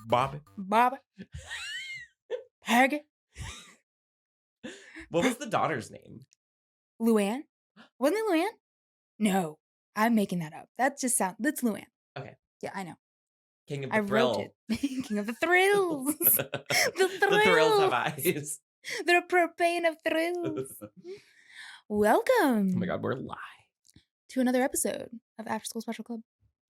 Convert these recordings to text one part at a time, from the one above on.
Bobby. Peggy. What was the daughter's name? Luann? Wasn't it Luann? No, I'm making that up. That's Luann. Okay. Yeah, I know. King of the I Thrill. wrote it. King of the Thrills. The The thrills have eyes. The propane of thrills. Welcome. Oh my God, we're live. To another episode of After School Special Club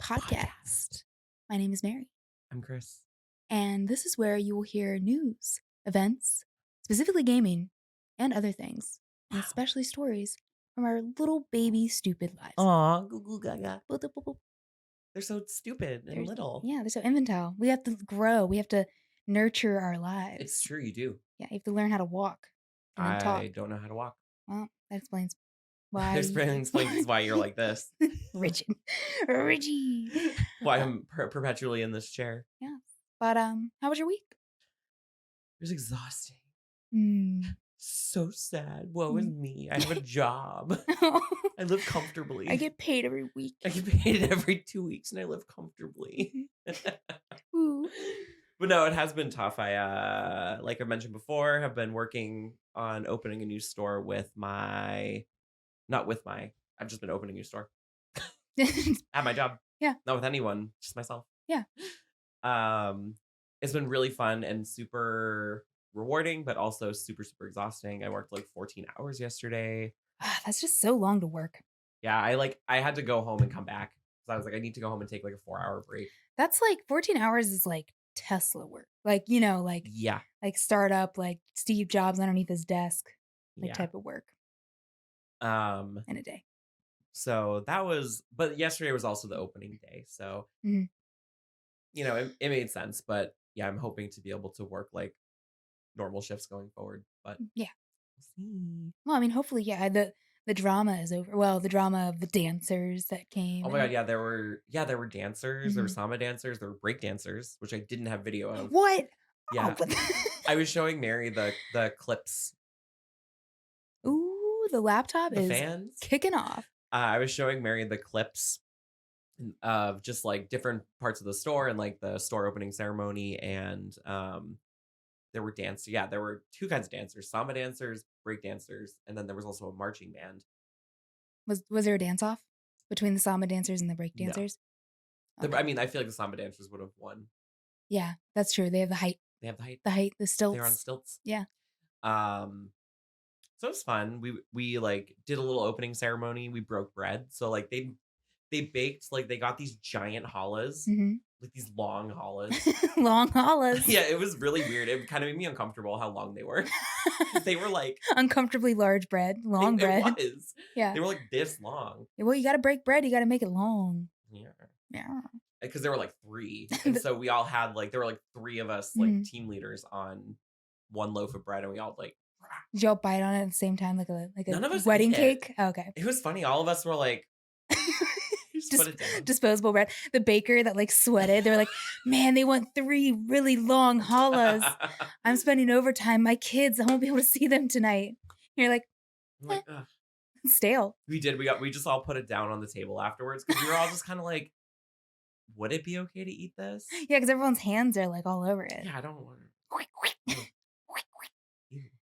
podcast. My name is Mary. I'm Chris. And this is where you will hear news, events, specifically gaming, and other things. And especially stories from our little baby stupid lives. Aw, goo goo gaga. Boop, boop, boop, boop. They're so stupid and little. Yeah, they're so infantile. We have to grow. We have to nurture our lives. It's true, you do. Yeah, you have to learn how to walk and then talk. I don't know how to walk. Well, that explains why. That explains why you're like this. Rigid. Why I'm perpetually in this chair. Yeah. But how was your week? It was exhausting. Mm. So sad. Woe is me. I have a job. I live comfortably. I get paid every week. I get paid every 2 weeks and I live comfortably. Ooh. But no, it has been tough. I, like I mentioned before, have been working on opening a new store I've just been opening a new store. At my job. Yeah. Not with anyone, just myself. Yeah. It's been really fun and super rewarding, but also super, super exhausting. I worked like 14 hours yesterday. That's just so long to work. Yeah, I had to go home and come back. So I was like, I need to go home and take like a 4-hour break. That's like 14 hours is like Tesla work. Like, you know, like yeah, like startup, like Steve Jobs underneath his desk, like type of work. In a day. So that was, but yesterday was also the opening day. So, you know, it made sense. But yeah, I'm hoping to be able to work like normal shifts going forward. But yeah, we'll see. Well, I mean, hopefully, yeah. The drama is over. Well, the drama of the dancers that came. Oh my God, yeah, there were dancers, there were samba dancers, there were break dancers, which I didn't have video of. What? Yeah. I was showing Mary the clips. Ooh, the laptop is fans kicking off. I was showing Mary the clips of just like different parts of the store and like the store opening ceremony, and there were there were two kinds of dancers: samba dancers, break dancers, and then there was also a marching band. Was there a dance off between the samba dancers and the break dancers? No. Okay. I mean, I feel like the samba dancers would have won. Yeah, that's true. They have the height. The stilts. They're on stilts. Yeah. So it was fun. We like did a little opening ceremony. We broke bread. So like they baked, like they got these giant challahs, like these long challahs. Long challahs. Yeah, it was really weird. It kind of made me uncomfortable how long they were. They were like uncomfortably large bread, long bread. It was. Yeah. They were like this long. Well, you got to break bread. You got to make it long. Yeah. Because there were like 3, and so we all had like there were like 3 of us like team leaders on one loaf of bread, and we all like. Did y'all bite on it at the same time, like a None of us wedding ate cake? Oh, okay. It was funny. All of us were like, just put it down. Disposable bread. The baker that like sweated. They were like, man, they want 3 really long challahs. I'm spending overtime. My kids, I won't be able to see them tonight. And you're like, stale. We did. We just all put it down on the table afterwards because we were all just kind of like, would it be okay to eat this? Yeah, because everyone's hands are like all over it. Yeah, I don't want to.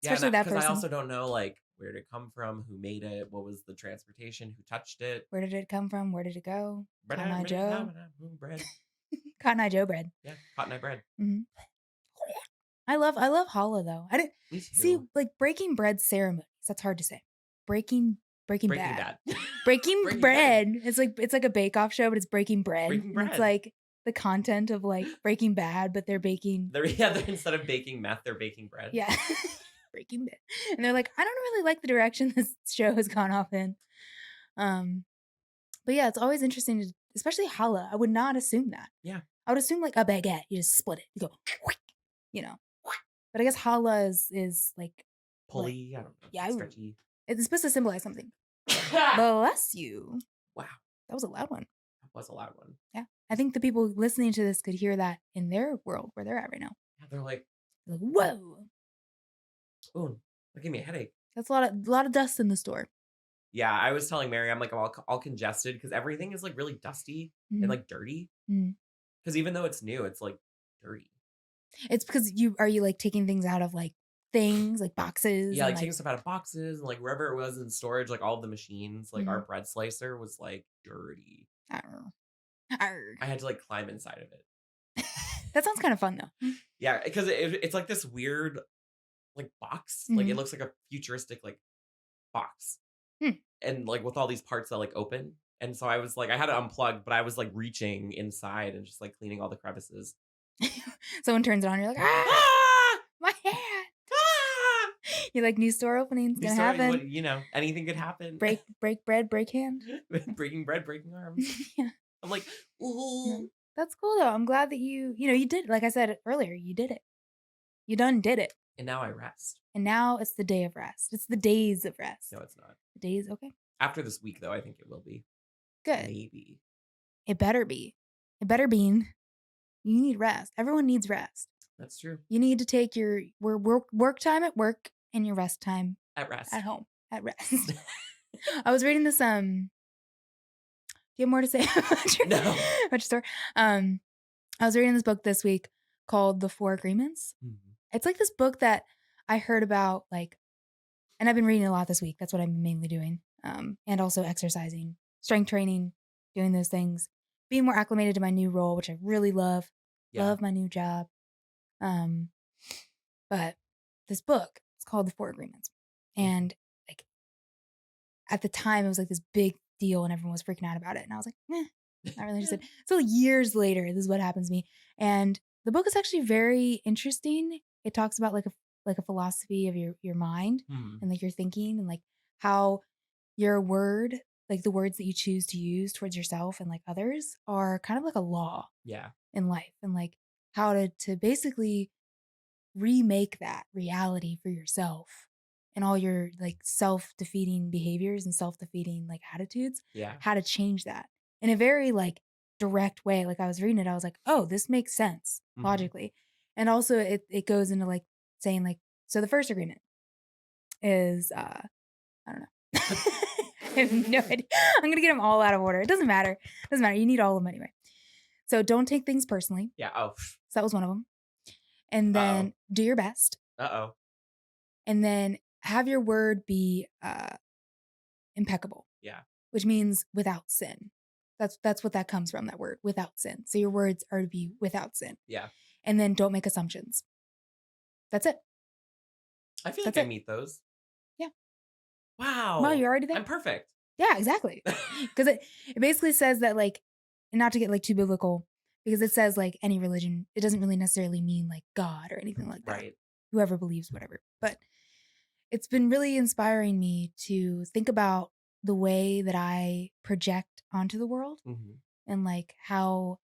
Especially that person. Because I also don't know like where did it come from, who made it, what was the transportation, who touched it, where did it come from, where did it go? Cotton Eye Joe bread. Cotton Eye Joe bread. Yeah, Cotton Eye bread. I love challah though. I didn't see like breaking bread ceremonies. That's hard to say. Breaking bad. Breaking bread. It's like a bake off show, but it's breaking bread. It's like the content of like Breaking Bad, but they're baking. They're instead of baking meth, they're baking bread. Yeah. Breaking Bad. And they're like, I don't really like the direction this show has gone off in. But yeah, it's always interesting to, especially challah. I would not assume that. Yeah. I would assume like a baguette. You just split it. You go, you know. But I guess challah is like pulley. I don't know. Yeah, stretchy. It's supposed to symbolize something. Bless you. Wow. That was a loud one. That was a loud one. Yeah. I think the people listening to this could hear that in their world where they're at right now. Yeah, they're like, whoa. Oh, that gave me a headache. That's a lot of dust in the store. Yeah, I was telling Mary, I'm like all congested because everything is like really dusty and like dirty. Because even though it's new, it's like dirty. It's because are you like taking things out of like things like boxes? Yeah, and, like taking stuff out of boxes and like wherever it was in storage, like all the machines, like our bread slicer was like dirty. Arr. I had to like climb inside of it. That sounds kind of fun though. Yeah, because it's like this weird like box. Like it looks like a futuristic like box. And like with all these parts that like open. And so I was like, I had to unplug, but I was like reaching inside and just like cleaning all the crevices. Someone turns it on, you're like, ah, my hand. Ah! You're like, new store openings gonna happen. You know, anything could happen. Break bread, break hand. Breaking bread, breaking arms. Yeah. I'm like, ooh. That's cool though. I'm glad that you did, like I said earlier, you did it. You done did it. And now I rest. And now it's the day of rest. It's the days of rest. No, it's not. The days, okay. After this week, though, I think it will be. Good. Maybe. It better be. It better be. You need rest. Everyone needs rest. That's true. You need to take your work time at work and your rest time at rest. At home. At rest. I was reading this. Do you have more to say about your, no. about your story? I was reading this book this week called The Four Agreements. It's like this book that I heard about, like, and I've been reading a lot this week. That's what I'm mainly doing. And also exercising, strength training, doing those things, being more acclimated to my new role, which I really love. Yeah. Love my new job. But this book, it's called The Four Agreements. And like at the time, it was like this big deal and everyone was freaking out about it. And I was like, not really interested. So years later, this is what happens to me. And the book is actually very interesting. It talks about like a philosophy of your mind and like your thinking and like how your word, like the words that you choose to use towards yourself and like others are kind of like a law in life, and like how to basically remake that reality for yourself and all your like self-defeating behaviors and self-defeating like attitudes, how to change that in a very like direct way. Like I was reading it, I was like, oh, this makes sense logically. And also it goes into like saying like, so the first agreement is I don't know. I have no idea. I'm gonna get them all out of order. It doesn't matter. You need all of them anyway. So don't take things personally. Yeah. Oh. So that was one of them. And then do your best. And then have your word be impeccable. Yeah. Which means without sin. That's what that comes from, that word, without sin. So your words are to be without sin. Yeah. And then don't make assumptions. That's it. I feel like I meet those. Yeah. Wow. Well, you're already there. I'm perfect. Yeah, exactly. Because it basically says that, like, and not to get like too biblical, because it says like any religion, it doesn't really necessarily mean like God or anything like that. Right. Whoever believes whatever. But it's been really inspiring me to think about the way that I project onto the world and like how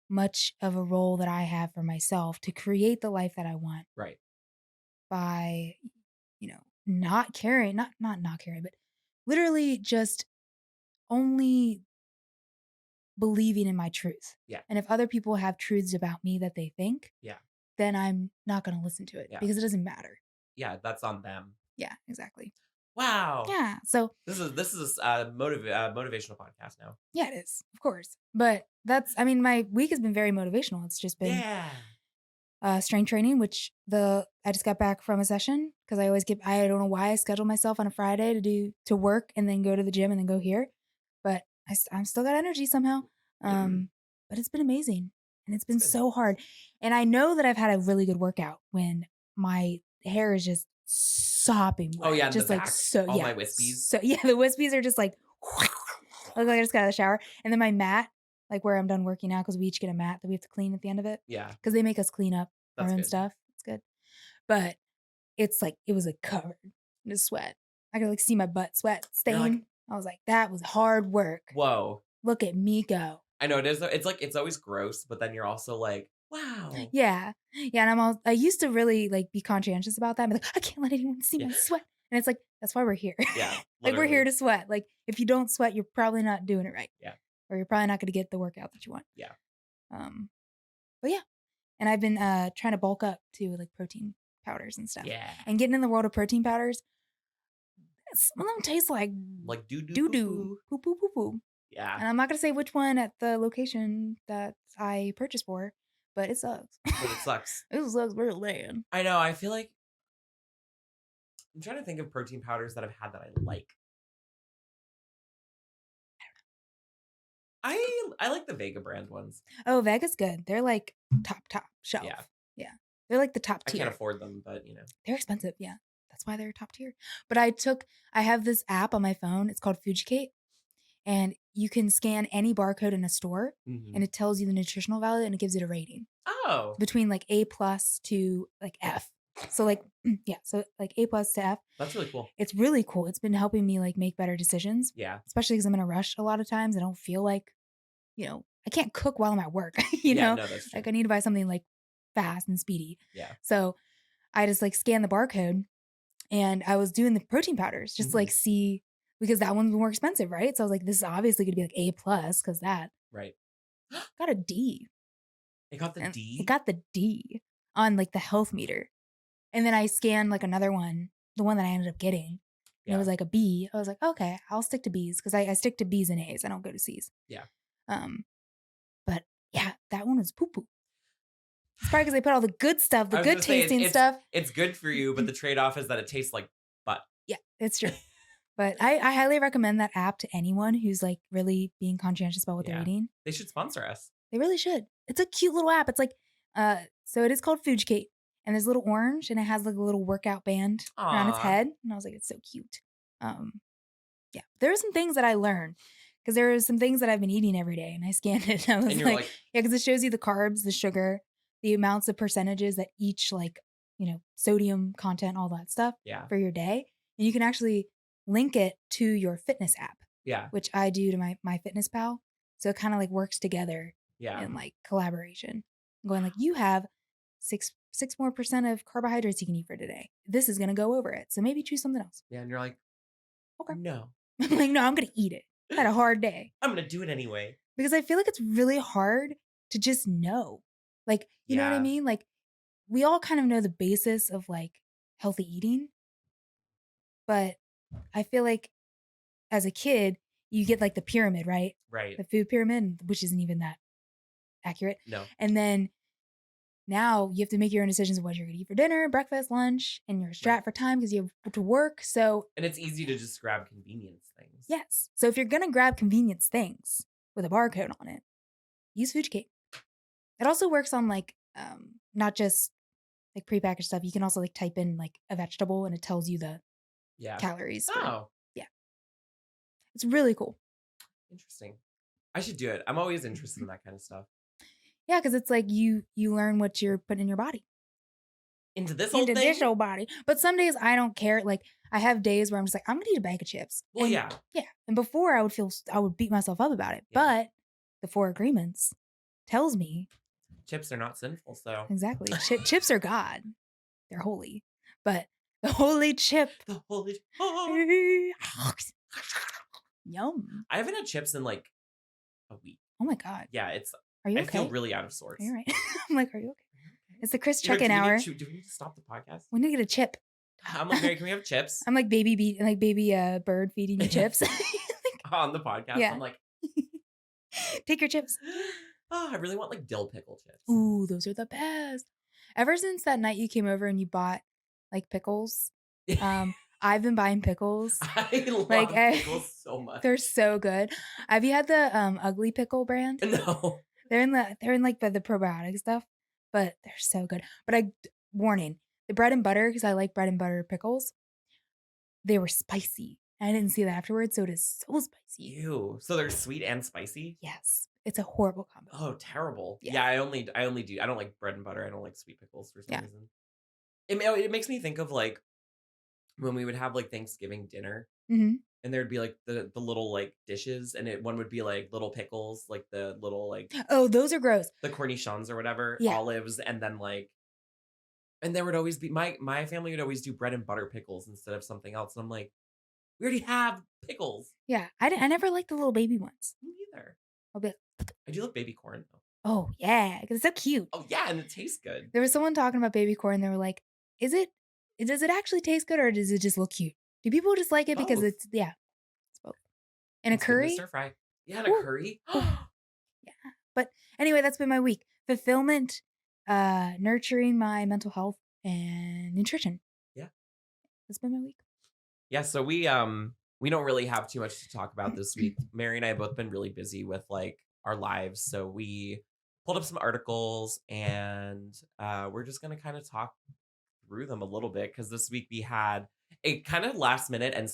much of a role that I have for myself to create the life that I want. Right. By, not caring, not caring, but literally just only believing in my truth. Yeah. And if other people have truths about me that they think, then I'm not going to listen to it because it doesn't matter. Yeah, that's on them. Yeah, exactly. Wow. Yeah. So this is a motivational podcast now. Yeah, it is, of course. But my week has been very motivational. It's just been strength training, which I just got back from a session because I don't know why I schedule myself on a Friday to work and then go to the gym and then go here, but I'm still got energy somehow. But it's been amazing and it's been so hard. And I know that I've had a really good workout when my hair is just sopping wet. Oh yeah, just like so. All my wispies. So yeah, the wispies are just like. Look like I just got out of the shower, and then my mat, like where I'm done working out, because we each get a mat that we have to clean at the end of it. Yeah, because they make us clean up our own stuff. It's good, but it's like it was like covered in sweat. I could like see my butt sweat stain. Like, I was like, that was hard work. Whoa! Look at me go. I know it is. It's like it's always gross, but then you're also like, wow. Yeah. Yeah. And I used to really like be conscientious about that. I'm like, I can't let anyone see my sweat. And it's like, that's why we're here. Yeah. Like we're here to sweat. Like if you don't sweat, you're probably not doing it right. Yeah. Or you're probably not going to get the workout that you want. Yeah. But yeah. And I've been trying to bulk up to like protein powders and stuff. Yeah. And getting in the world of protein powders, some of them taste like doo-doo. Poo. Yeah. And I'm not going to say which one at the location that I purchased for, but it sucks. But it sucks. It sucks real bad. I know. I feel like I'm trying to think of protein powders that I've had that I like. I like the Vega brand ones. Oh, Vega's good. They're like top shelf. Yeah. They're like the top tier. I can't afford them, but they're expensive. Yeah, that's why they're top tier. But I have this app on my phone. It's called Fujikate, and you can scan any barcode in a store, and it tells you the nutritional value, and it gives it a rating. Oh, between like A+ to like F. So like so like A+ to F. That's really cool. It's really cool. It's been helping me like make better decisions. Yeah. Especially because I'm in a rush a lot of times. I don't feel like, I can't cook while I'm at work. No, that's true. Like I need to buy something like fast and speedy. Yeah. So I just like scan the barcode, and I was doing the protein powders just to like see, because that one's more expensive, right? So I was like, this is obviously gonna be like A+ because that. Right. Got a D. It got the D? It got the D on like the health meter. And then I scanned like another one, the one that I ended up getting. And it was like a B. I was like, okay, I'll stick to B's because I stick to B's and A's. I don't go to C's. Yeah. But yeah, that one was poo-poo. It's probably because they put all the good stuff, the good tasting stuff. It's good for you, but the trade-off is that it tastes like butt. Yeah, it's true. But I highly recommend that app to anyone who's like really being conscientious about what they're eating. They should sponsor us. They really should. It's a cute little app. It's like, so it is called Fujikate, and there's a little orange, and it has like a little workout band around its head. And I was like, it's so cute. Yeah, there are some things that I learned because there are some things that I've been eating every day, and I scanned it. And I was like, yeah, because it shows you the carbs, the sugar, the amounts of percentages that each like, sodium content, all that stuff for your day. And you can actually link it to your fitness app. Yeah. Which I do to my Fitness Pal. So it kind of like works together in like collaboration. I'm going like, you have 6% more of carbohydrates you can eat for today. This is going to go over it. So maybe choose something else. Yeah. And you're like, okay. No. I'm like, no, I'm going to eat it. I had a hard day. I'm going to do it anyway. Because I feel like it's really hard to just know. Like, you know what I mean? Like, we all kind of know the basis of like healthy eating. But I feel like as a kid, you get like the pyramid, right? Right. The food pyramid, which isn't even that accurate. No. And then now you have to make your own decisions of what you're going to eat for dinner, breakfast, lunch, and you're strapped for time because you have to work. So. And it's easy to just grab convenience things. Yes. So if you're going to grab convenience things with a barcode on it, use Fujikate. It also works on like, not just like prepackaged stuff. You can also like type in like a vegetable and it tells you the calories. Yeah. It's really cool. Interesting. I should do it. I'm always interested in that kind of stuff. Yeah, because it's like you learn what you're putting in your body. Into this whole body. But some days I don't care. Like I have days where I'm just like, I'm gonna eat a bag of chips. Well, Yeah. And before I would beat myself up about it. Yeah. But the 4 agreements tells me chips are not sinful. So exactly. Chips are God. They're holy. But the holy chip. The holy Yum. I haven't had chips in like a week. Oh my God. Yeah, Are you okay? I feel really out of sorts. Are you right? I'm like, are you okay? It's the Chris check-in hour. Do we need to stop the podcast? We need to get a chip. I'm like, Mary, can we have chips? I'm like baby bird feeding you chips. On the podcast. Yeah. I'm like, take your chips. Oh, I really want like dill pickle chips. Ooh, those are the best. Ever since that night you came over and you bought like pickles, I've been buying pickles. I love pickles so much. They're so good. Have you had the Ugly Pickle brand? No. They're in like the probiotic stuff, but they're so good. But warning, the bread and butter, because I like bread and butter pickles, they were spicy. I didn't see that afterwards, so it is so spicy. Ew. So they're sweet and spicy? Yes. It's a horrible combo. Oh, terrible. Yeah, I only do. I don't like bread and butter. I don't like sweet pickles for some reason. It makes me think of like when we would have like Thanksgiving dinner, and there'd be like the little like dishes, and one would be like little pickles, like the little like those are gross, the cornichons or whatever, olives, and then like, and there would always be my family would always do bread and butter pickles instead of something else, and I'm like, we already have pickles. Yeah, I never liked the little baby ones. Me neither. I do love baby corn though. Oh yeah, because it's so cute. Oh yeah, and it tastes good. There was someone talking about baby corn. They were like, does it actually taste good or does it just look cute? Do people just like it because it's both? In a curry? Stir fry. Yeah, in a curry. Yeah. But anyway, that's been my week. fulfillment, nurturing my mental health, and nutrition. Yeah. That's been my week. Yeah, so we don't really have too much to talk about this week. Mary and I have both been really busy with like our lives, so we pulled up some articles and we're just gonna kind of talk through them a little bit because this week we had a kind of last minute and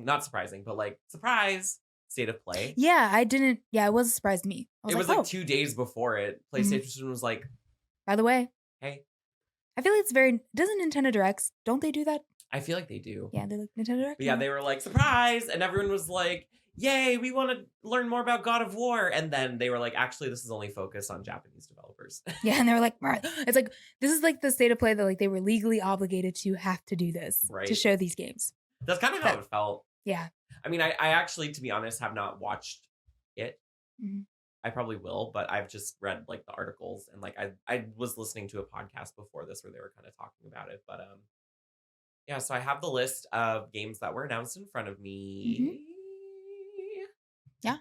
not surprising, but like surprise state of play. Yeah, I didn't. Yeah, it was a surprise to me. It was like 2 days before it. PlayStation was like, by the way, hey. I feel like it's very. Doesn't Nintendo Directs? Don't they do that? I feel like they do. Yeah, they're like Nintendo Direct. But yeah, they were like surprise, and everyone was like, "Yay, we want to learn more about God of War." And then they were like, "Actually, this is only focused on Japanese developers." Yeah, and they were like, "It's like this is like the state of play that like they were legally obligated to have to do this to show these games." That's kind of how it felt. Yeah. I mean, I actually, to be honest, have not watched it. Mm-hmm. I probably will, but I've just read like the articles and like I was listening to a podcast before this where they were kind of talking about it. But yeah, so I have the list of games that were announced in front of me. Mm-hmm. Yeah.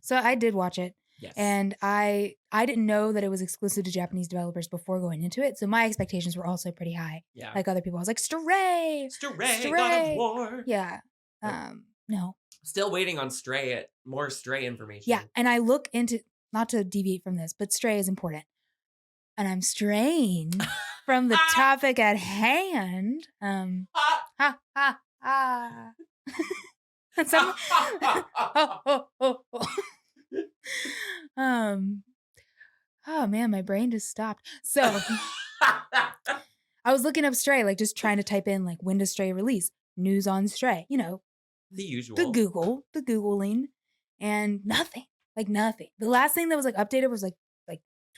So I did watch it. Yes. And I didn't know that it was exclusive to Japanese developers before going into it. So my expectations were also pretty high. Yeah. Like other people. I was like, Stray, God of War. Yeah. No. Still waiting on more Stray information. Yeah. And I look into, not to deviate from this, but Stray is important. And I'm straying from the topic at hand. Oh man, my brain just stopped. So I was looking up Stray, like just trying to type in like when does Stray release, news on Stray, you know, the usual, the Googling, and nothing. The last thing that was like updated was like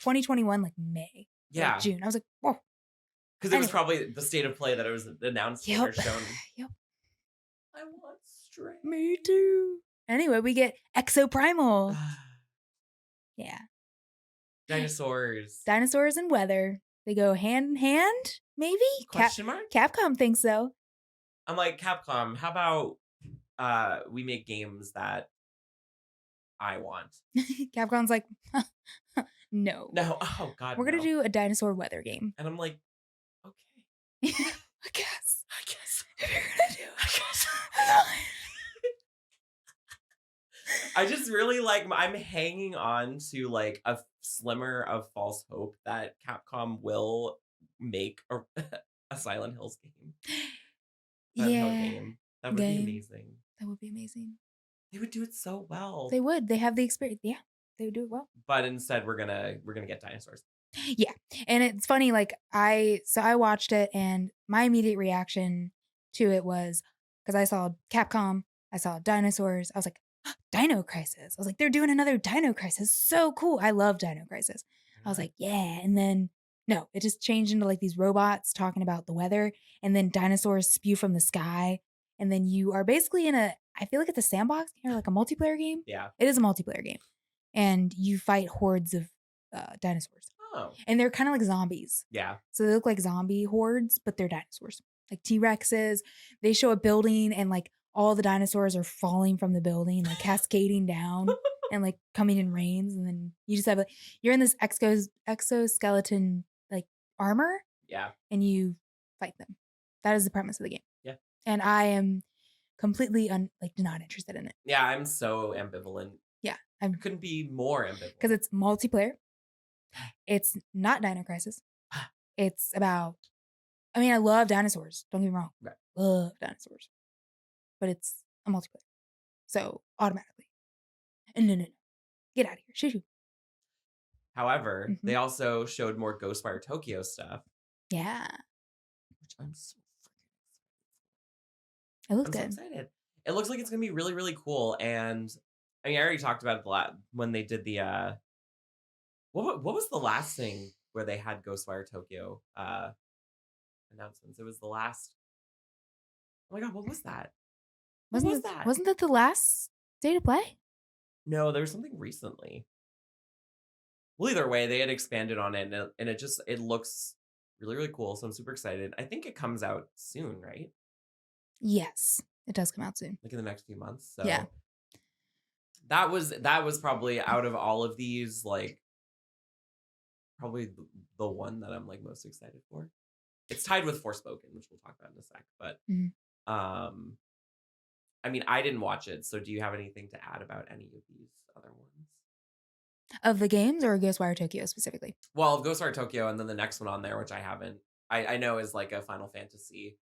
2021, like May, like June. I was like, whoa, because it was probably the state of play that it was announced or shown. Yep. I want Stray. Me too. Anyway, we get Exoprimal. Yeah. Dinosaurs and weather. They go hand in hand, maybe? Question mark? Capcom thinks so. I'm like, Capcom, how about we make games that I want? Capcom's like, no. No. Oh, God, we're going to do a dinosaur weather game. And I'm like, okay. I guess. If you're going to do it. I guess. I just really like, I'm hanging on to like a slimmer of false hope that Capcom will make a Silent Hills game. That would be amazing. That would be amazing. They would do it so well. They would. They have the experience. Yeah, they would do it well. But instead, we're gonna get dinosaurs. Yeah, and it's funny. Like I watched it, and my immediate reaction to it was because I saw Capcom, I saw dinosaurs. I was like, Dino Crisis. I was like, they're doing another Dino Crisis. So cool. I love Dino Crisis. I was like, yeah. And then, no, it just changed into like these robots talking about the weather. And then dinosaurs spew from the sky. And then you are basically I feel like it's a sandbox or like a multiplayer game. Yeah. It is a multiplayer game. And you fight hordes of dinosaurs. Oh. And they're kind of like zombies. Yeah. So they look like zombie hordes, but they're dinosaurs. Like T-Rexes. They show a building and like all the dinosaurs are falling from the building, like cascading down and like coming in rains. And then you just have like, you're in this exoskeleton like armor. Yeah. And you fight them. That is the premise of the game. Yeah. And I am completely not interested in it. Yeah. I'm so ambivalent. Yeah. I couldn't be more ambivalent. Because it's multiplayer. It's not Dino Crisis. It's about, I love dinosaurs. Don't get me wrong. Right. Love dinosaurs. But it's a multiplayer. So automatically. No. Get out of here. Shoo. However, they also showed more Ghostwire Tokyo stuff. Yeah. Which I'm so freaking excited for. It looks good. I'm so excited. It looks like it's going to be really, really cool. And I already talked about it a lot when they did the, what was the last thing where they had Ghostwire Tokyo announcements? It was the last, oh my God, what was that? Wasn't that the last State of Play? No, there was something recently. Well, either way, they had expanded on it, and it looks really, really cool. So I'm super excited. I think it comes out soon, right? Yes, it does come out soon. Like in the next few months. So yeah. That was probably out of all of these, like probably the one that I'm like most excited for. It's tied with Forspoken, which we'll talk about in a sec. But I mean, I didn't watch it, so do you have anything to add about any of these other ones? Of the games or Ghostwire Tokyo specifically? Well, Ghostwire Tokyo, and then the next one on there, which I haven't. I know is like a Final Fantasy.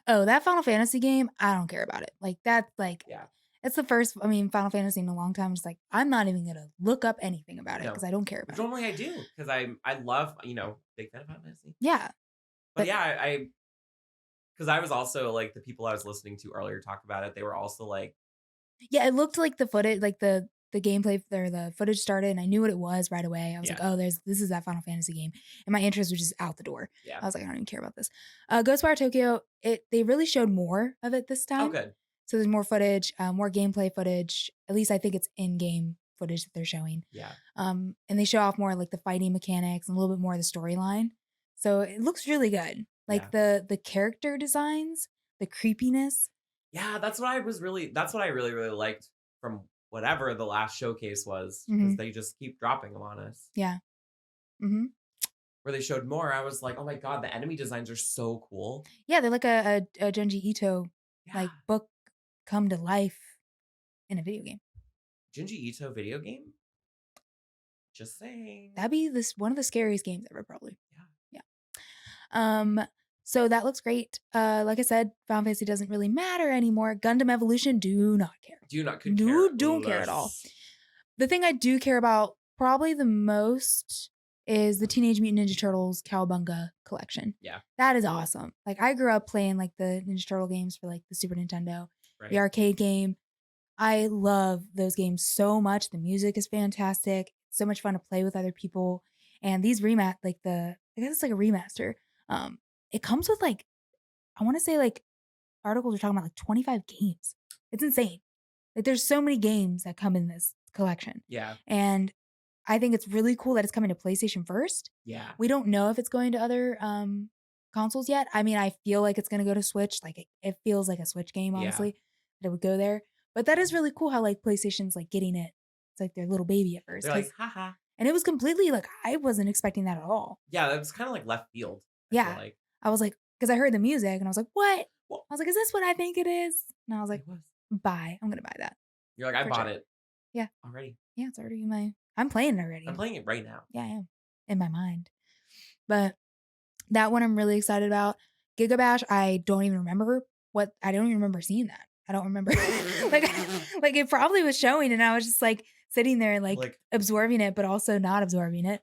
Oh, that Final Fantasy game, I don't care about it. Like that's like Yeah. It's the first, Final Fantasy in a long time. Just like, I'm not even going to look up anything about it because I don't care about it. Normally I do because I love, big fan of Final Fantasy. Yeah. But yeah, because I was also like the people I was listening to earlier talk about it. They were also like. Yeah, it looked like the footage, like the gameplay or the footage started and I knew what it was right away. I was like, oh, this is that Final Fantasy game. And my interest was just out the door. Yeah. I was like, I don't even care about this. Ghostwire Tokyo, they really showed more of it this time. Oh, good. So there's more footage, more gameplay footage. At least I think it's in-game footage that they're showing. Yeah. And they show off more like the fighting mechanics and a little bit more of the storyline. So it looks really good. Like the character designs, the creepiness. Yeah, that's what I really, really liked from whatever the last showcase was, because they just keep dropping them on us. Yeah. Where they showed more, I was like, oh my god, the enemy designs are so cool. Yeah, they're like a Junji Ito like book come to life in a video game. Junji Ito video game? Just saying. That'd be one of the scariest games ever, probably. Yeah. So that looks great. Like I said, Final Fantasy doesn't really matter anymore. Gundam Evolution, do not care. Don't care at all. The thing I do care about probably the most is the Teenage Mutant Ninja Turtles Cowabunga collection. Yeah. That is awesome. Like I grew up playing like the Ninja Turtle games for like the Super Nintendo, the arcade game. I love those games so much. The music is fantastic. It's so much fun to play with other people. And these I guess it's like a remaster. It comes with like, I want to say like articles are talking about like 25 games. It's insane. Like there's so many games that come in this collection. Yeah. And I think it's really cool that it's coming to PlayStation first. Yeah. We don't know if it's going to other consoles yet. I mean, I feel like it's going to go to Switch. Like it feels like a Switch game, honestly, that it would go there. But that is really cool how like PlayStation's like getting it. It's like their little baby at first. They're like, haha. And it was completely like, I wasn't expecting that at all. Yeah, that was kind of like left field. I was like, because I heard the music and I was like, what? I was like, is this what I think it is? And I was like, buy. I'm going to buy that. You're like, I bought it. Yeah. Already. Yeah, it's already I'm playing it already. I'm playing it right now. Yeah, I am. In my mind. But that one I'm really excited about. Giga Bash, I don't even remember seeing that. I don't remember. like it probably was showing and I was just like sitting there and like absorbing it, but also not absorbing it.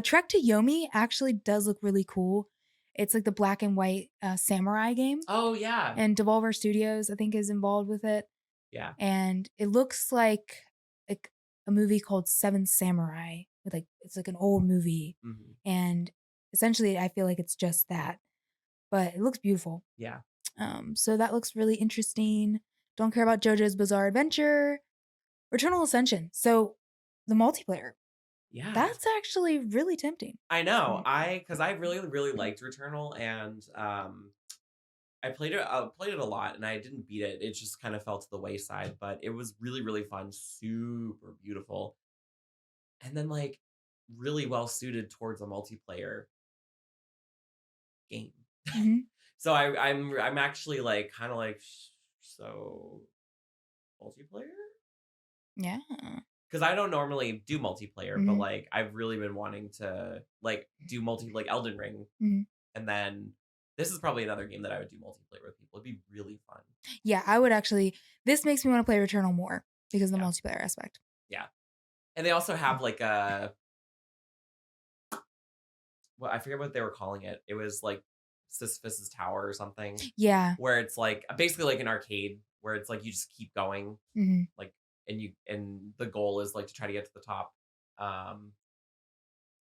Trek to Yomi actually does look really cool. It's like the black and white samurai game. Oh, yeah. And Devolver Studios, I think, is involved with it. Yeah. And it looks like a movie called Seven Samurai. It's like an old movie. And essentially, I feel like it's just that. But it looks beautiful. Yeah. So that looks really interesting. Don't care about JoJo's Bizarre Adventure. Returnal Ascension. So the multiplayer. Yeah. That's actually really tempting. I know. Because I really, really liked Returnal, and I played it a lot, and I didn't beat it. It just kind of fell to the wayside, but it was really, really fun, super beautiful. And then like really well suited towards a multiplayer game. So I'm actually like kind of like, so multiplayer? Yeah. Because I don't normally do multiplayer, but like I've really been wanting to like do like Elden Ring, and then this is probably another game that I would do multiplayer with people. It'd be really fun. Yeah, I would actually. This makes me want to play Returnal more because of the multiplayer aspect. Yeah, and they also have like I forget what they were calling it. It was like Sisyphus's Tower or something. Yeah, where it's like basically like an arcade where it's like you just keep going, like. And the goal is like to try to get to the top.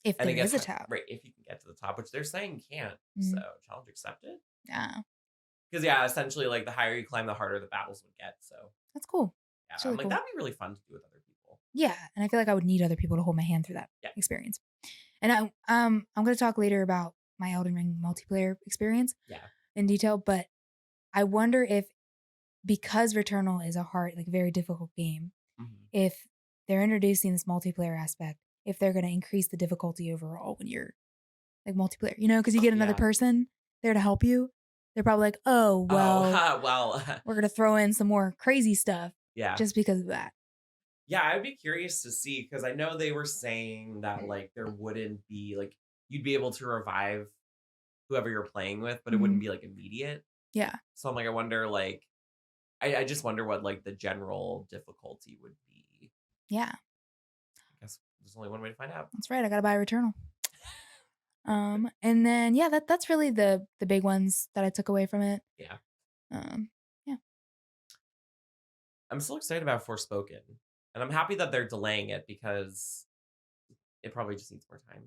If there is a top. Right, if you can get to the top, which they're saying you can't. So challenge accepted. Yeah. Because essentially like the higher you climb, the harder the battles would get. So that's cool. Yeah, really I'm like, cool. That'd be really fun to do with other people. Yeah. And I feel like I would need other people to hold my hand through that experience. And I'm gonna talk later about my Elden Ring multiplayer experience in detail, but I wonder if because Returnal is a hard, like very difficult game, if they're introducing this multiplayer aspect, if they're going to increase the difficulty overall when you're like multiplayer, because you get another person there to help you. They're probably like, oh, well, we're going to throw in some more crazy stuff just because of that. Yeah, I'd be curious to see, because I know they were saying that like there wouldn't be like, you'd be able to revive whoever you're playing with, but it wouldn't be like immediate. Yeah. So I'm like, I wonder like, I just wonder what like the general difficulty would be. Yeah. I guess there's only one way to find out. That's right. I got to buy Returnal. And then, that's really the big ones that I took away from it. Yeah. Yeah. I'm still excited about Forspoken. And I'm happy that they're delaying it because it probably just needs more time.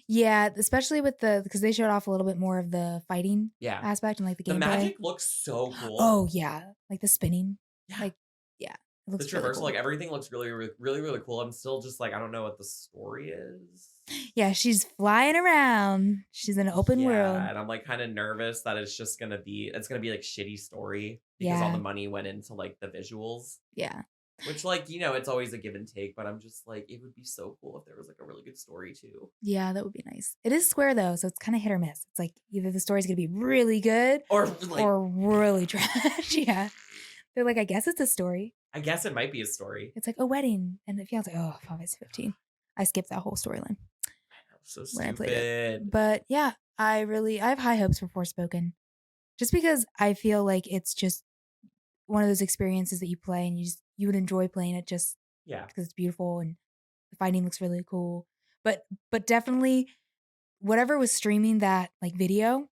Yeah, especially with because they showed off a little bit more of the fighting aspect and like the gameplay. The magic looks so cool. Oh yeah, like the spinning. Yeah. Like yeah, it looks the traversal, really cool. like everything looks really, really, really, really cool. I'm still just like, I don't know what the story is. Yeah, she's flying around. She's in an open world. And I'm like kind of nervous that it's gonna be like shitty story because all the money went into like the visuals. Yeah. Which, like, it's always a give and take, but I'm just like, it would be so cool if there was like a really good story too. Yeah, that would be nice. It is Square though, so it's kind of hit or miss. It's like either the story's gonna be really good or really trash. Yeah. They're like, I guess it's a story. I guess it might be a story. It's like a wedding, and the fiance, oh, Final Fantasy 15. I skipped that whole storyline. So stupid. When I played it. But yeah, I have high hopes for Forspoken. Just because I feel like it's just one of those experiences that you play and you would enjoy playing it just because it's beautiful and the fighting looks really cool. But definitely whatever was streaming that like video,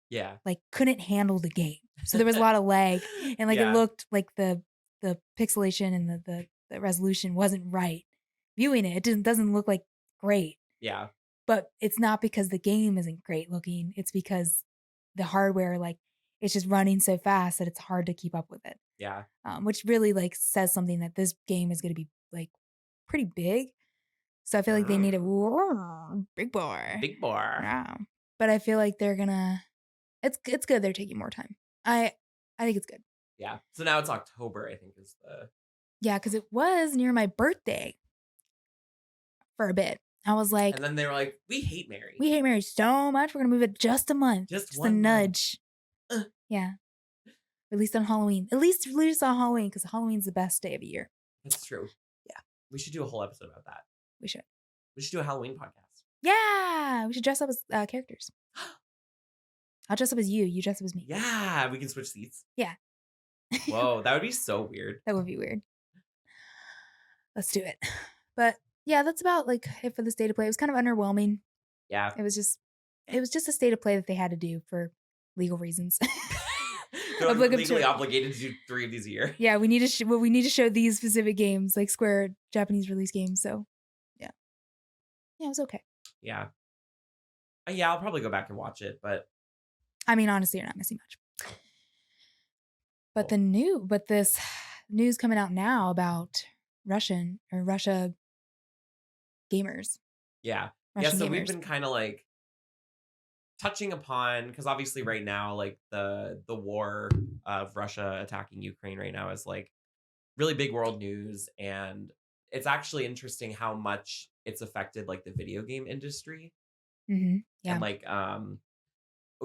like couldn't handle the game. So there was a lot of lag and like it looked like the pixelation and the resolution wasn't right. Viewing it doesn't look like great. Yeah. But it's not because the game isn't great looking. It's because the hardware, like, it's just running so fast that it's hard to keep up with it. Yeah. Which really, like, says something that this game is going to be, like, pretty big. So I feel like they need a big boy. Big boy. Yeah. But I feel like they're going to... It's good they're taking more time. I think it's good. Yeah. So now it's October, I think, is the... Yeah, because it was near my birthday for a bit. I was like... And then they were like, we hate Mary. We hate Mary so much. We're going to move it just a month. Just a nudge. Yeah. Released on Halloween. At least released on Halloween because Halloween's the best day of the year. That's true. Yeah. We should do a whole episode about that. We should. We should do a Halloween podcast. Yeah. We should dress up as characters. I'll dress up as you. You dress up as me. Yeah. We can switch seats. Yeah. Whoa. That would be so weird. That would be weird. Let's do it. But... yeah, that's about like it for the state of play. It was kind of underwhelming. Yeah. It was just a state of play that they had to do for legal reasons. They're legally obligated to do 3 of these a year. Yeah, we need to show these specific games, like Square Japanese release games. So, yeah. Yeah, it was okay. Yeah. Yeah, I'll probably go back and watch it, but I mean, honestly, you're not missing much. But this news coming out now about Russia gamers. Yeah. Russian so gamers. We've been kind of like touching upon, because obviously right now, like the war of Russia attacking Ukraine right now is like really big world news, and it's actually interesting how much it's affected like the video game industry. Mm-hmm. Yeah. And like I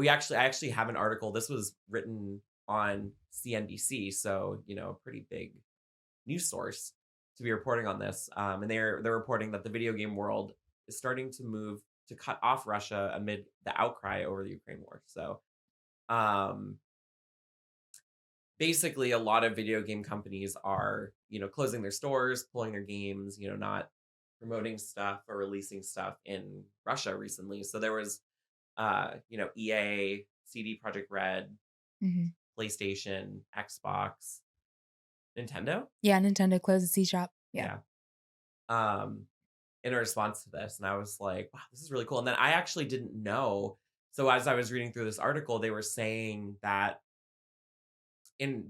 actually have an article. This was written on CNBC, so a pretty big news source to be reporting on this, and they're reporting that the video game world is starting to move to cut off Russia amid the outcry over the Ukraine war. So basically a lot of video game companies are closing their stores, pulling their games, not promoting stuff or releasing stuff in Russia recently. So there was EA, CD Projekt Red, PlayStation, Xbox, Nintendo? Yeah, Nintendo closed the eShop. Yeah. In a response to this. And I was like, wow, this is really cool. And then I actually didn't know. So as I was reading through this article, they were saying that in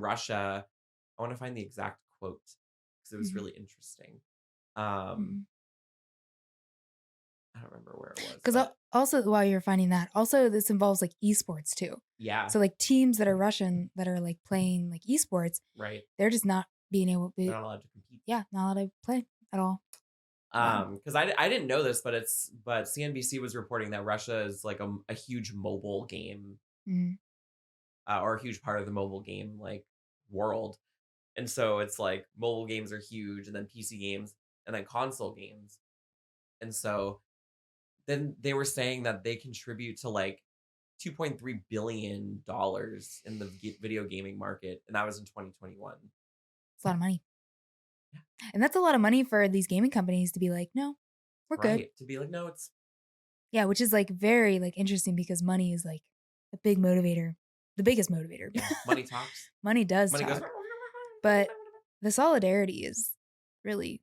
Russia, I want to find the exact quote because it was really interesting. I don't remember where it was. Because also, while you're finding that, also this involves like esports too. Yeah. So like teams that are Russian that are like playing like esports, right? They're just not being able to. They're not allowed to compete. Yeah, not allowed to play at all. Wow. Because I didn't know this, but CNBC was reporting that Russia is like a huge mobile game, or a huge part of the mobile game like world. And so it's like mobile games are huge, and then PC games, and then console games. And so then they were saying that they contribute to like $2.3 billion in the video gaming market, and that was in 2021. It's a lot of money. And that's a lot of money for these gaming companies to be like, no, we're good. To be like, no, it's... Yeah, which is like very like interesting because money is like a big motivator. The biggest motivator. Yeah, money talks. Money does Money talk. goes... But the solidarity is really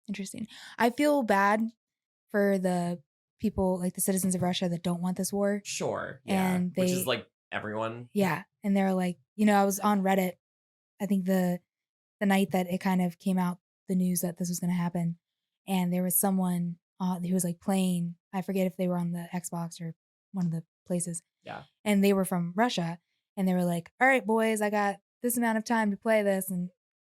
interesting. I feel bad for the people, like the citizens of Russia that don't want this war. Sure. Yeah. And which is like everyone. Yeah. And they're like, I was on Reddit, I think the night that it kind of came out, the news that this was going to happen. And there was someone who was like playing, I forget if they were on the Xbox or one of the places. Yeah. And they were from Russia. And they were like, all right, boys, I got this amount of time to play this. And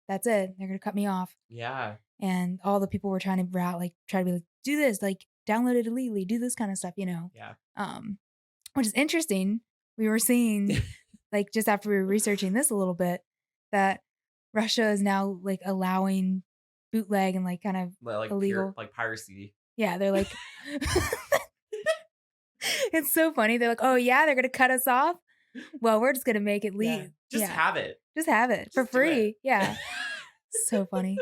that's it. They're going to cut me off. Yeah. And all the people were trying to try to be like, do this, like download it illegally, do this kind of stuff, Yeah. Which is interesting. We were seeing like just after we were researching this a little bit that Russia is now like allowing bootleg and like kind of like illegal, like piracy. Yeah, they're like, it's so funny. They're like, oh yeah, they're gonna cut us off. Well, we're just gonna make it legal. Just have it. Just have it for free. Yeah, so funny.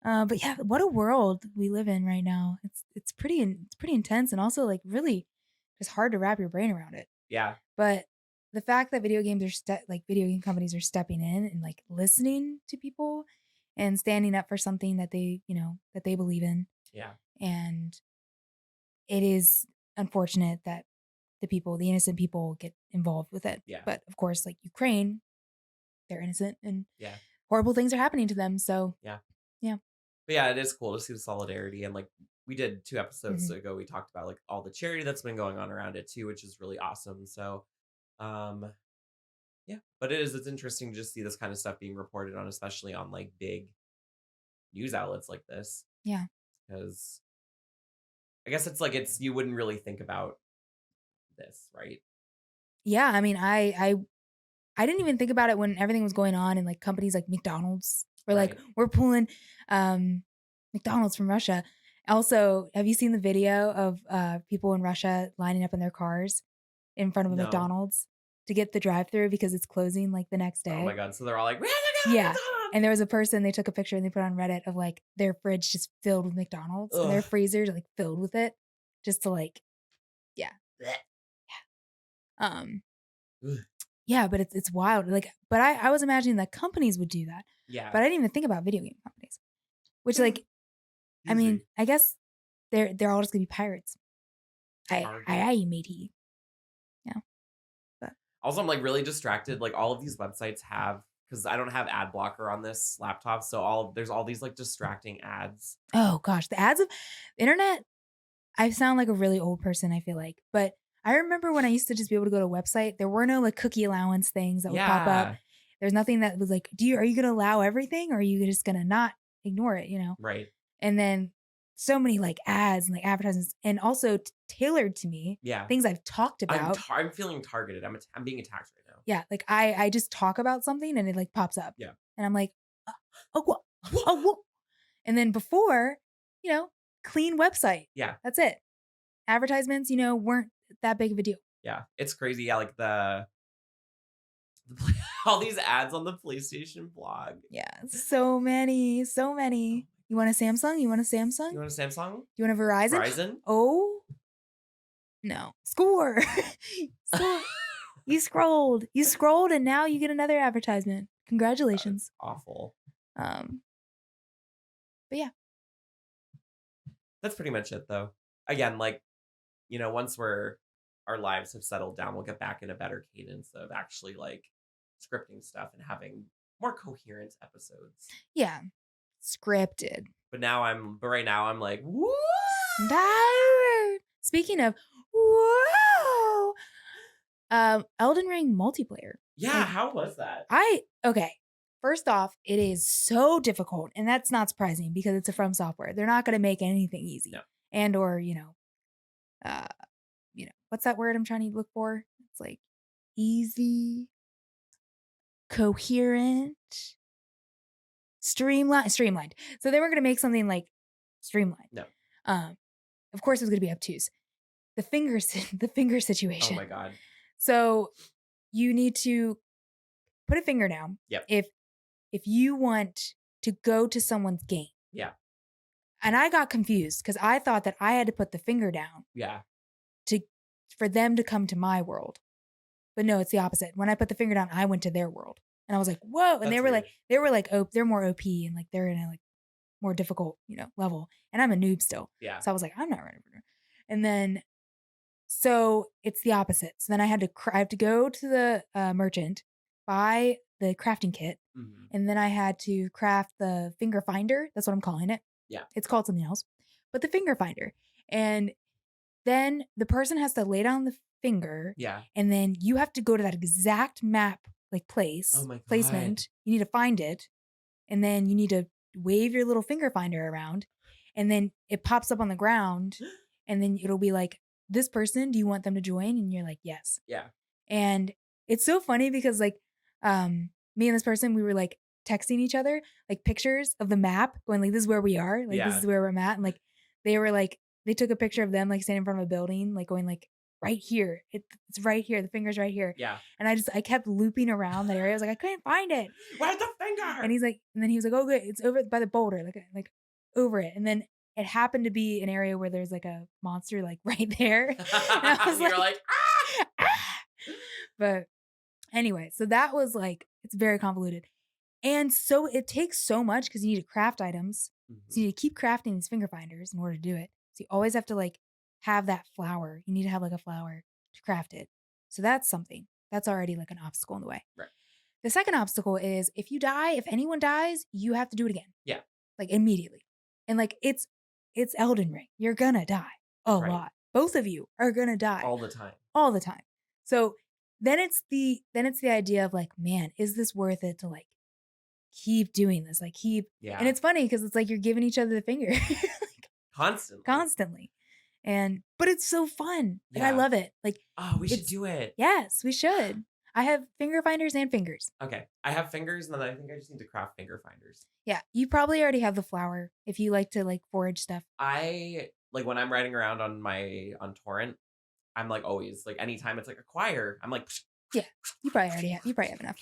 But yeah, what a world we live in right now. It's pretty intense and also like really just hard to wrap your brain around it. Yeah. But the fact that video game companies are stepping in and like listening to people and standing up for something that they, that they believe in. Yeah. And it is unfortunate that the innocent people get involved with it. Yeah. But of course, like Ukraine, they're innocent and yeah, horrible things are happening to them. So yeah. But yeah, it is cool to see the solidarity. And like we did 2 episodes ago, we talked about like all the charity that's been going on around it too, which is really awesome. So yeah, but it's interesting to just see this kind of stuff being reported on, especially on like big news outlets like this. Yeah. Because I guess it's like you wouldn't really think about this, right? Yeah, I mean, I didn't even think about it when everything was going on and like companies like McDonald's were like, we're pulling McDonald's from Russia. Also, have you seen the video of people in Russia lining up in their cars in front of a McDonald's to get the drive-through because it's closing like the next day? Oh my God. So they're all like, yeah. And there was a person, they took a picture and they put it on Reddit of like their fridge just filled with McDonald's and their freezers like filled with it just to like, yeah. Yeah, but it's wild. Like, but I was imagining that companies would do that. Yeah. But I didn't even think about video game companies. Which like I mean, I guess they're all just gonna be pirates. I matey. Yeah. But also I'm like really distracted. Like all of these websites have, because I don't have ad blocker on this laptop, so there's all these like distracting ads. Oh gosh, the ads of internet. I sound like a really old person, I feel like, but I remember when I used to just be able to go to a website, there were no like cookie allowance things that would pop up. There's nothing that was like, are you going to allow everything or are you just going to not ignore it, Right. And then so many like ads and like advertisements and also tailored to me. Yeah. Things I've talked about. I'm feeling targeted. I'm being attacked right now. Yeah. Like I just talk about something and it like pops up. Yeah. And I'm like, what? And then before, clean website. Yeah. That's it. Advertisements, weren't that big of a deal. Yeah. It's crazy. Yeah. Like all these ads on the PlayStation blog. Yeah. So many. You want a Samsung? You want a Samsung? You want a Samsung? You want a Verizon? Verizon? Oh. No. Score. You scrolled and now you get another advertisement. Congratulations. That's awful. But yeah. That's pretty much it though. Again, like, once our lives have settled down, we'll get back in a better cadence of actually like scripting stuff and having more coherent episodes. Yeah. Scripted. But right now I'm like, woo! Speaking of whoa, Elden Ring multiplayer. Yeah, how was that? Okay. first off, it is so difficult, and that's not surprising because it's a From Software. They're not going to make anything easy. No. And or, what's that word I'm trying to look for? It's like easy, coherent, streamlined. So they weren't going to make something like streamlined. No. Of course it was going to be obtuse. The finger situation. Oh my God. So you need to put a finger down. Yep. If you want to go to someone's game. Yeah. And I got confused because I thought that I had to put the finger down. Yeah. For them to come to my world. But no, it's the opposite. When I put the finger down, I went to their world. And I was like, whoa. And they were like, oh, they're more OP and like they're in a like more difficult, level. And I'm a noob still. Yeah. So I was like, I'm not ready for it. And then, so it's the opposite. So then I have to go to the merchant, buy the crafting kit. Mm-hmm. And then I had to craft the finger finder. That's what I'm calling it. Yeah. It's called something else. But the finger finder. And then the person has to lay down the finger. Yeah. And then you have to go to that exact map, like placement. You need to find it. And then you need to wave your little finger finder around. And then it pops up on the ground. And then it'll be like, this person, do you want them to join? And you're like, yes. Yeah. And it's so funny because like me and this person, we were like texting each other, like pictures of the map going like, this is where we are. Like, this is where we're at. And like, they were like, they took a picture of them like standing in front of a building, like going like right here. It's right here. The finger's right here. Yeah. And I kept looping around that area. I was like, I couldn't find it. Where's the finger? And then he was like, oh good, it's over by the boulder, like over it. And then it happened to be an area where there's like a monster like right there. And I was You're like ah! But anyway, so that was like, it's very convoluted. And so it takes so much because you need to craft items. Mm-hmm. So you need to keep crafting these finger finders in order to do it. So you always have to like have that flower. You need to have like a flower to craft it. So that's something. That's already like an obstacle in the way. Right. The second obstacle is if anyone dies, you have to do it again. Yeah. Like immediately. And like it's Elden Ring. You're gonna die a lot. Both of you are gonna die. All the time. All the time. So then it's the idea of like, man, is this worth it to like keep doing this? Like yeah. And it's funny because it's like you're giving each other the finger. Constantly. But it's so fun. Like I love it. Like, oh, we should do it. Yes, we should. I have finger finders and fingers. Okay. I have fingers and then I think I just need to craft finger finders. Yeah. You probably already have the flower if you like to like forage stuff. I like when I'm riding around on Torrent, I'm like always like anytime it's like a choir, I'm like yeah, you probably have enough.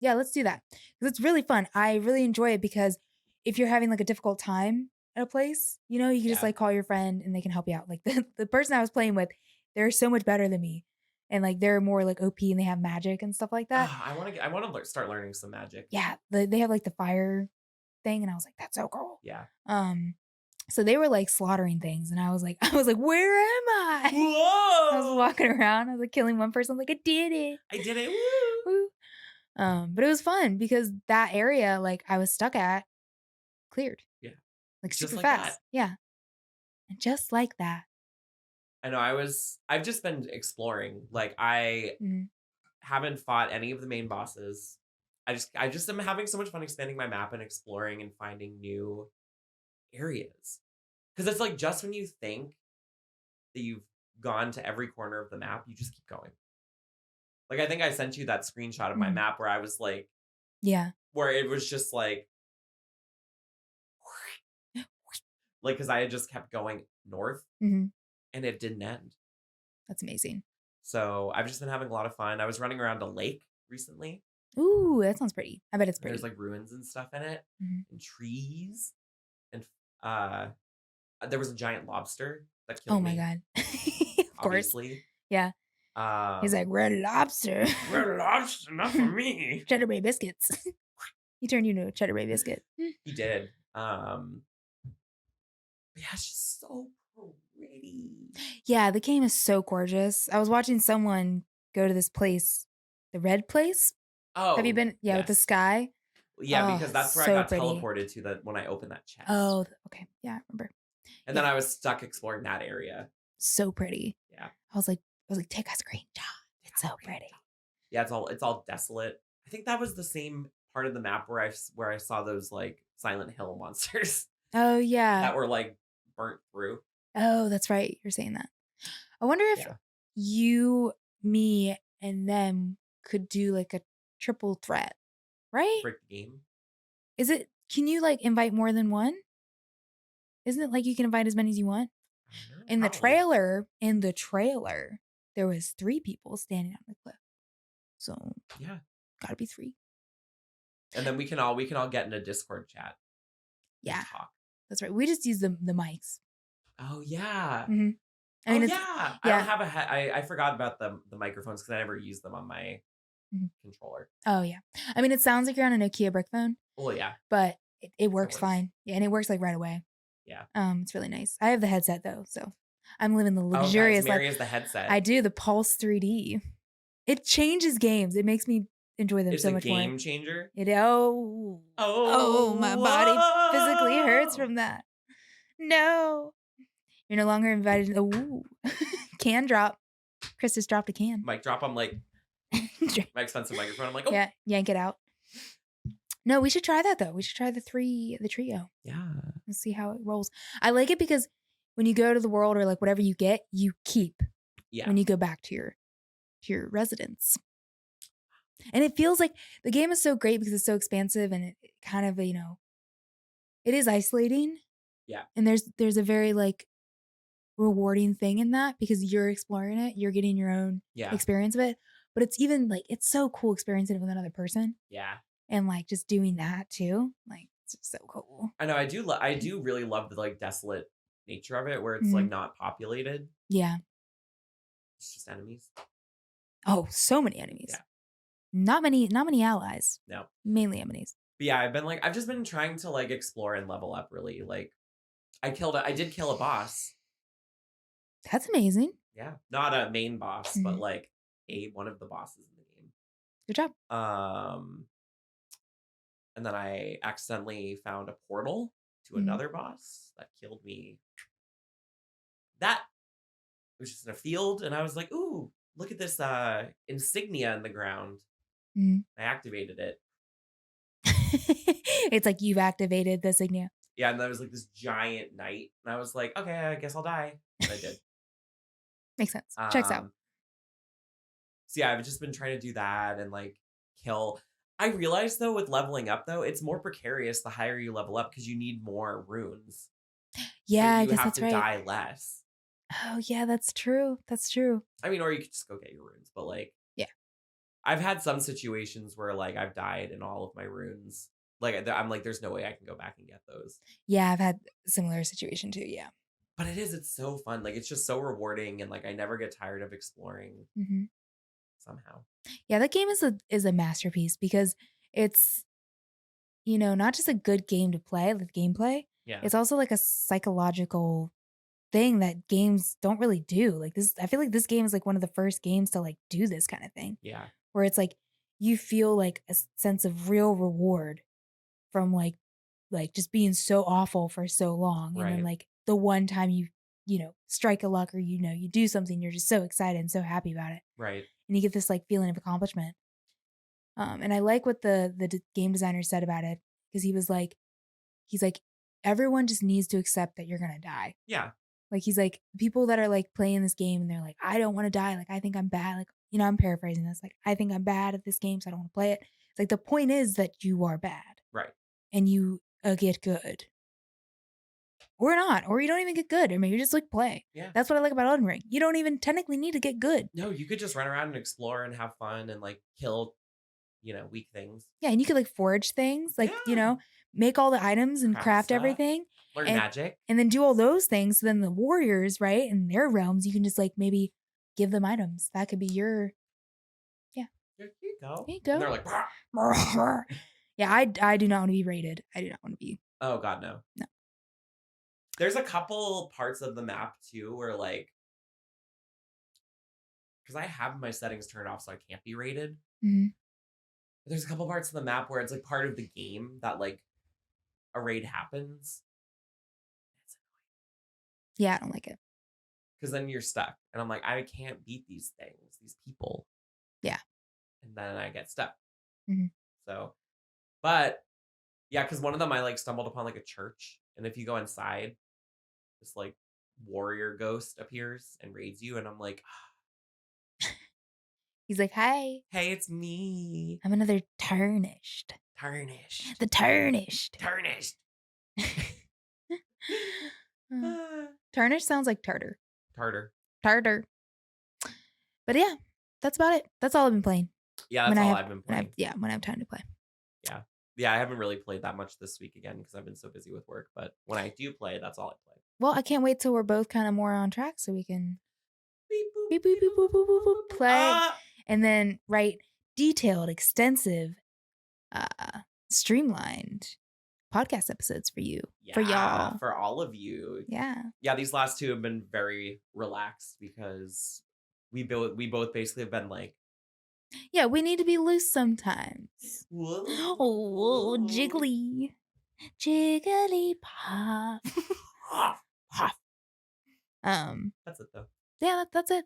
Yeah, let's do that. Because it's really fun. I really enjoy it because if you're having like a difficult time at a place, you can just like call your friend and they can help you out. Like the person I was playing with, they're so much better than me. And like they're more like OP and they have magic and stuff like that. I want to start learning some magic. Yeah, they have like the fire thing and I was like, that's so cool. Yeah. So they were like slaughtering things and I was like, where am I? Whoa! I was walking around. I was like killing one person. I was like, I did it. Woo! But it was fun because that area like I was stuck at cleared. Yeah. Like super fast. That. Yeah. And just like that. I know I've just been exploring. Like I haven't fought any of the main bosses. I just am having so much fun expanding my map and exploring and finding new areas. Because it's like just when you think that you've gone to every corner of the map, you just keep going. Like I think I sent you that screenshot of my map where I was like, yeah, where it was just like because I had just kept going north and it didn't end. That's amazing. So I've just been having a lot of fun. I was running around a lake recently. Ooh, that sounds pretty. I bet it's pretty. There's like ruins and stuff in it and trees. And there was a giant lobster that killed me. Oh my God. Of course. Obviously. Yeah. He's like, red lobster. Red lobster, not for me. Cheddar Bay biscuits. He turned you into a Cheddar Bay biscuit. He did. Yeah, it's just so pretty. Yeah, the game is so gorgeous. I was watching someone go to this place, the red place. Oh. Have you been? Yeah, yes. With the sky. Yeah, because that's where I got teleported to when I opened that chest. Oh, okay. Yeah, I remember. And then I was stuck exploring that area. So pretty. Yeah. I was like, take a screenshot. It's so pretty. Yeah, it's all desolate. I think that was the same part of the map where I saw those like Silent Hill monsters. Oh yeah. That were like burnt through. Oh, that's right. You're saying that. I wonder if you, me, and them could do like a triple threat, right? Break the game. Can you like invite more than one? Isn't it like you can invite as many as you want? In the trailer, there was 3 people standing on the cliff. So yeah, gotta be 3. And then we can all get in a Discord chat. Yeah, talk. That's right. We just use the mics. Oh yeah. Mm-hmm. I mean, I don't have I forgot about the microphones because I never use them on my controller. Oh yeah. I mean, it sounds like you're on a Nokia brick phone. Well, yeah. But it works fine. Yeah, and it works like right away. Yeah. It's really nice. I have the headset though, so I'm living the luxurious life. Mary has the headset. I do, the Pulse 3D. It changes games. It makes me enjoy them so much more. It's a game changer? My body physically hurts from that. No. You're no longer invited. Can drop. Chris just dropped a can. Mic drop. I'm like, my expensive microphone. I'm like, yeah, yank it out. No, we should try that though. We should try the trio. Yeah. And see how it rolls. I like it because when you go to the world or like whatever you get, you keep. Yeah. When you go back to your residence. And it feels like the game is so great because it's so expansive and it kind of, it is isolating. Yeah. And there's a very like rewarding thing in that because you're exploring it, you're getting your own experience of it. But it's even like it's so cool experiencing it with another person. Yeah. And like just doing that too. Like it's just so cool. I know. I do really love the like desolate nature of it where it's like not populated. Yeah. It's just enemies. Oh, so many enemies. Yeah. Not many allies. No. Mainly enemies. But yeah, I've just been trying to like explore and level up really. Like I did kill a boss. That's amazing. Yeah. Not a main boss, but like one of the bosses in the game. Good job. And then I accidentally found a portal to another boss that killed me. That was just in a field, and I was like, ooh, look at this insignia in the ground. I activated it. It's like you've activated the insignia. Yeah, and there was like this giant knight, and I was like, okay, I guess I'll die. And I did. Makes sense. Checks out. So yeah, I've just been trying to do that and like kill. I realized though with leveling up though, it's more precarious the higher you level up because you need more runes. Yeah, so I guess that's right. You have to die less. Oh yeah, that's true. That's true. I mean, or you could just go get your runes, but like, yeah, I've had some situations where like I've died in all of my runes. Like I'm like, there's no way I can go back and get those. Yeah, I've had a similar situation too. Yeah. But it's so fun. Like it's just so rewarding, and like I never get tired of exploring. Somehow. Yeah, that game is a masterpiece because it's, not just a good game to play, like gameplay. Yeah. It's also like a psychological thing that games don't really do. Like this, I feel like this game is like one of the first games to like do this kind of thing. Yeah. Where it's like you feel like a sense of real reward from like just being so awful for so long. Right. And then like the one time you strike a luck or you do something, you're just so excited and so happy about it. Right. And you get this like feeling of accomplishment. And I like what the game designer said about it because he's like everyone just needs to accept that you're gonna die. Yeah. Like he's like people that are like playing this game and they're like, I don't want to die. Like I think I'm bad. Like I'm paraphrasing this. Like I think I'm bad at this game, so I don't want to play it. It's like the point is that you are bad, right? And you get good. Or not, or you don't even get good, or maybe you just like play. Yeah. That's what I like about Elden Ring. You don't even technically need to get good. No, you could just run around and explore and have fun and like kill, weak things. Yeah, and you could like forge things, like, make all the items and craft everything. Learn magic. And then do all those things. So then the warriors, right, in their realms, you can just like maybe give them items. That could be your, Here you go. There you go. And they're like, yeah, I do not want to be raided. I do not want to be. Oh, God, no. No. There's a couple parts of the map too where like, because I have my settings turned off so I can't be raided. There's a couple parts of the map where it's like part of the game that like a raid happens. That's annoying. Yeah, I don't like it. Because then you're stuck. And I'm like, I can't beat these things, these people. Yeah. And then I get stuck. Mm-hmm. So But yeah, because one of them I like stumbled upon like a church, and if you go inside, this like warrior ghost appears and raids you, and I'm like, He's like, "Hi, hey, it's me, I'm another tarnished. tarnished, The tarnished. tarnished." Tarnished sounds like tartar. Tartar. But yeah, that's about it. That's all I've been playing. Yeah, that's all I've been playing. When I have time to play. Yeah, I haven't really played that much this week again because I've been so busy with work. But when I do play, that's all I play. Well, I can't wait till we're both kind of more on track so we can beep, beep, beep, boop, boop, boop, boop, play and then write detailed, extensive, streamlined podcast episodes for you, for y'all, for all of you. Yeah. These last two have been very relaxed because we both basically have been like, yeah, we need to be loose sometimes. Whoa. Oh, jiggly pop. Pop. That's it though. Yeah, that's it.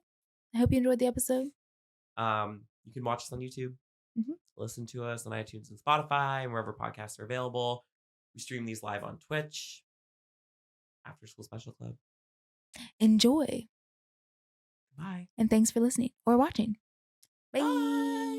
I hope you enjoyed the episode. You can watch us on YouTube. Listen to us on iTunes and Spotify and wherever podcasts are available. We stream these live on Twitch. After School Special Club. Enjoy. Bye. And thanks for listening or watching. Bye. Bye.